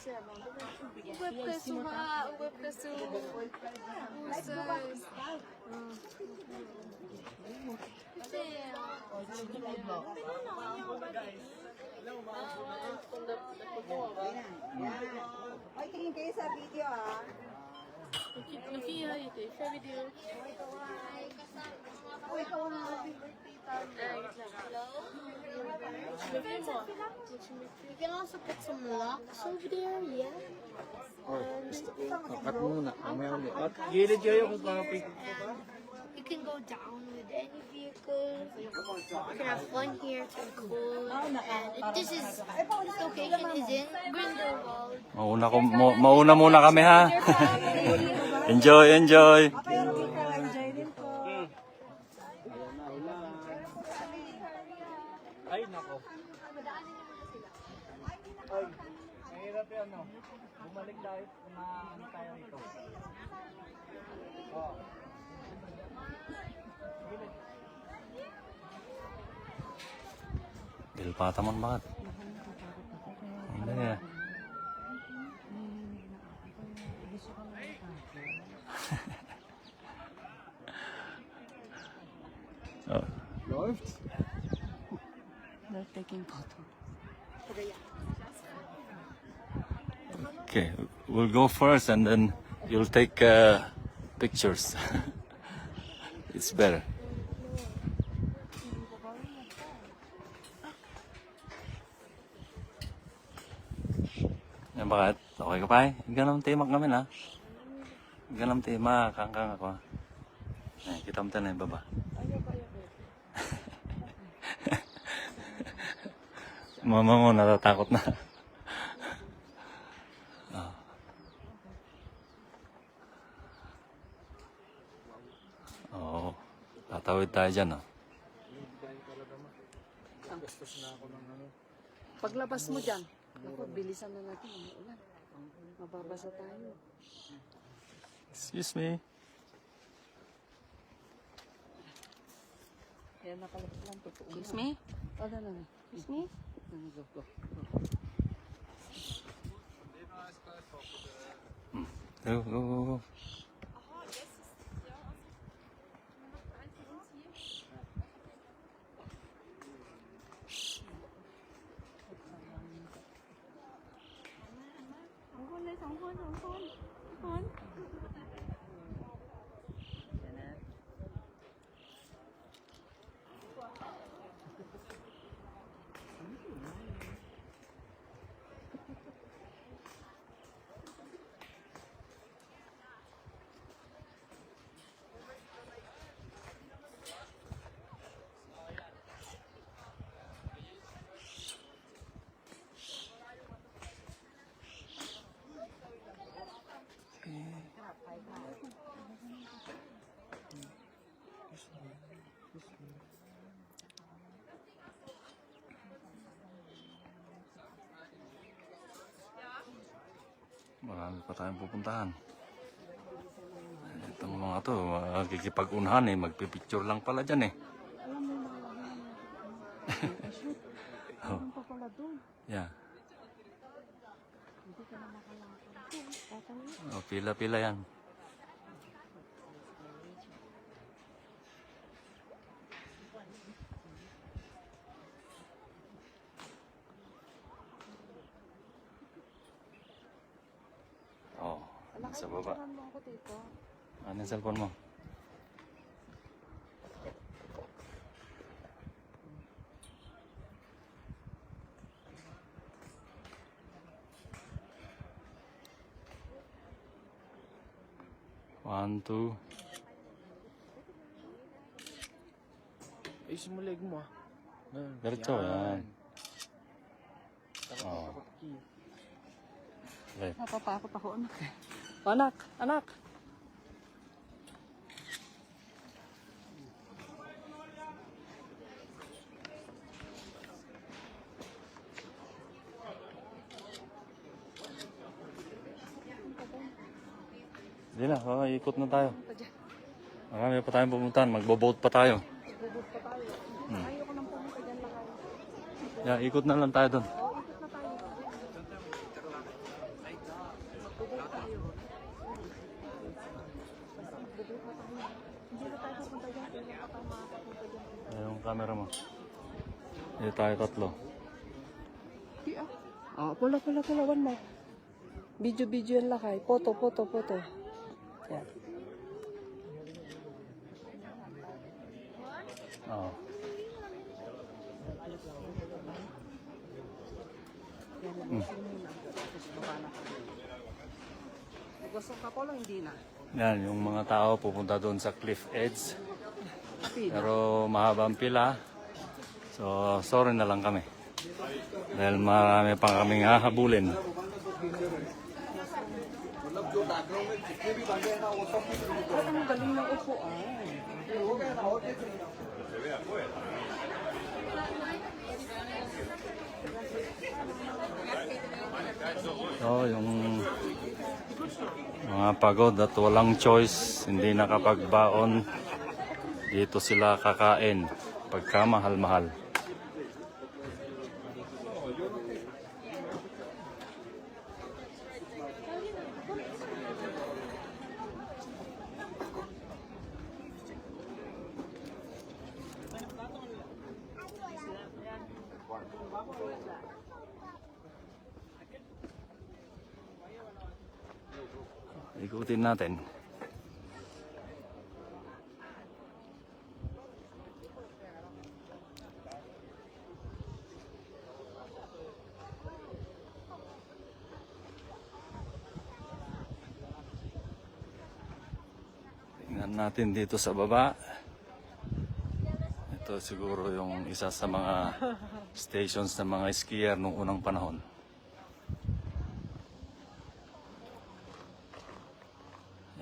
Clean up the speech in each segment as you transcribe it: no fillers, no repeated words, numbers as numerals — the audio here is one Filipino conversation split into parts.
Ay, tingin kayo sa video ah. You can also put some locks over there, yeah. Cut muna. Mamaya ulit. Gilid kayo kung kapit. You can go down with any vehicle. You can have fun here. It's cool. And this location is in Grindelwald. Mauna muna kami ha. Enjoy. Ay, nako. Ay, mahirap yan, no? Bumalik dahil na ano tayo rito. Oh. Dilpata man bakit? Hindi ya. Oh. Läuft? They're taking photo. Okay, we'll go first and then you'll take pictures. It's better. Yan bakit? Okay ka pa eh? Ganang timak kami na. Ganang timak. Kangkang ako. Ay, kita mo tayo na yung baba. Mama mo natatakot na. Oo. Tatawid tayo dyan, oh. Paglabas mo dyan, naku, bilisan na natin. Umuulan. Mababasa tayo. Excuse me. Yan nakalapit lang. Totoo. Excuse me? Oh, no. Excuse me? Go. Go. Marami pa tayong pupuntahan. Itong mga to, magkikipag-unahan eh. Magpipicture lang pala dyan eh. Oh. Yeah. Oh, pila-pila yan. Oh, sa baba. Ano yung cellphone mo? One, two. Ayusin mo leg mo ah. Diretso yan. Oh. Right. Napatakot ako, anak. Anak. Hindi na, ikot na tayo. Marami pa tayong pumuntahan, magbo-boat pa tayo. Ayoko nang pumunta dyan lang. Yeah, ikot na lang tayo doon. Ikot na tayo. Dito tayo tatlo. Pula, one more. Video yan lakay. Photo. Yan. Oo. Gusto ka pala, hindi na. Yan, yung mga tao pupunta doon sa cliff edge. Pila. Pero mahabang pila. So, sorry na lang kami. Dahil marami pang kaming hahabulin. Ang galing ng upuan. So, yung mga pagod at walang choice, hindi nakapagbaon, dito sila kakain pagka mahal-mahal. Ikutin natin. Tingnan natin dito sa baba. Ito siguro yung isa sa mga stations ng mga skier noong unang panahon.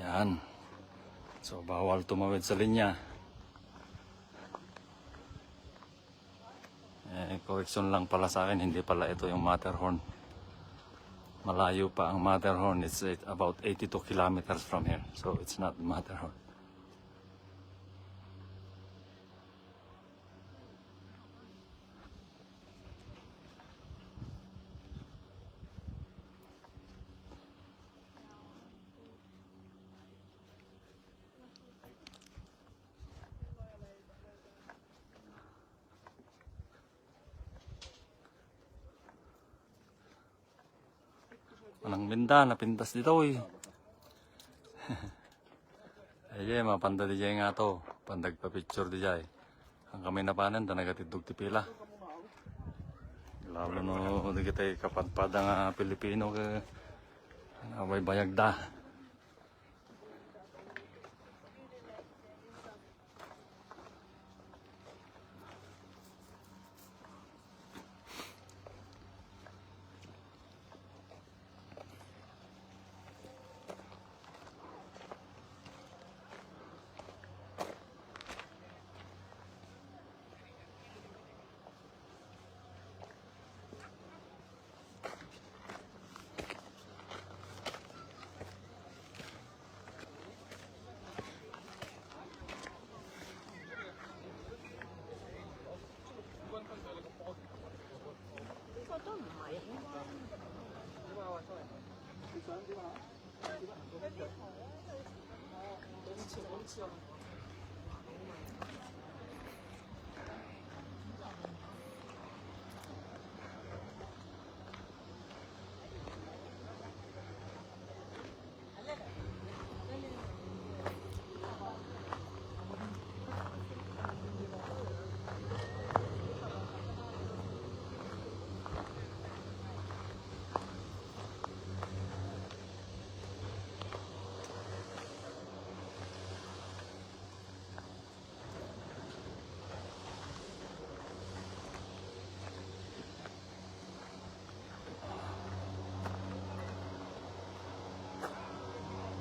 Yan. So, bawal tumawid sa linya. Correction lang pala sa akin, hindi pala ito yung Matterhorn. Malayo pa ang Matterhorn. It's about 82 kilometers from here. So, it's not Matterhorn. Walang binda, napintas dito eh. Ay, mapanda di jay nga to. Pandag pa picture di jay. Ang kami na panan, nagatidog ti pila. Lalo no, di kita kapadpada nga Pilipino ka. Away bayag da.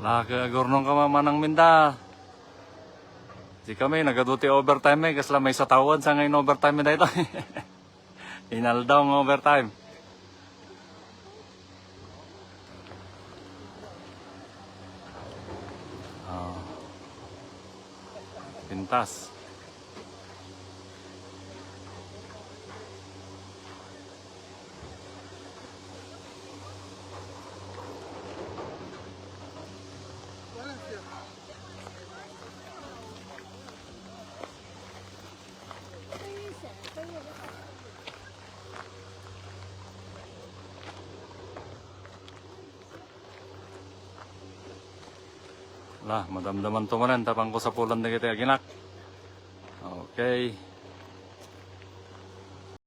Laka gurnong ka mamanang minda. Di kami nagaduti overtime kasla may sa tawad sa ngayon overtime na ito. Inaldaw ng overtime. Pintas. Lah, madamdaman to manan tapang ko sa pulan na kita ginak. Okay.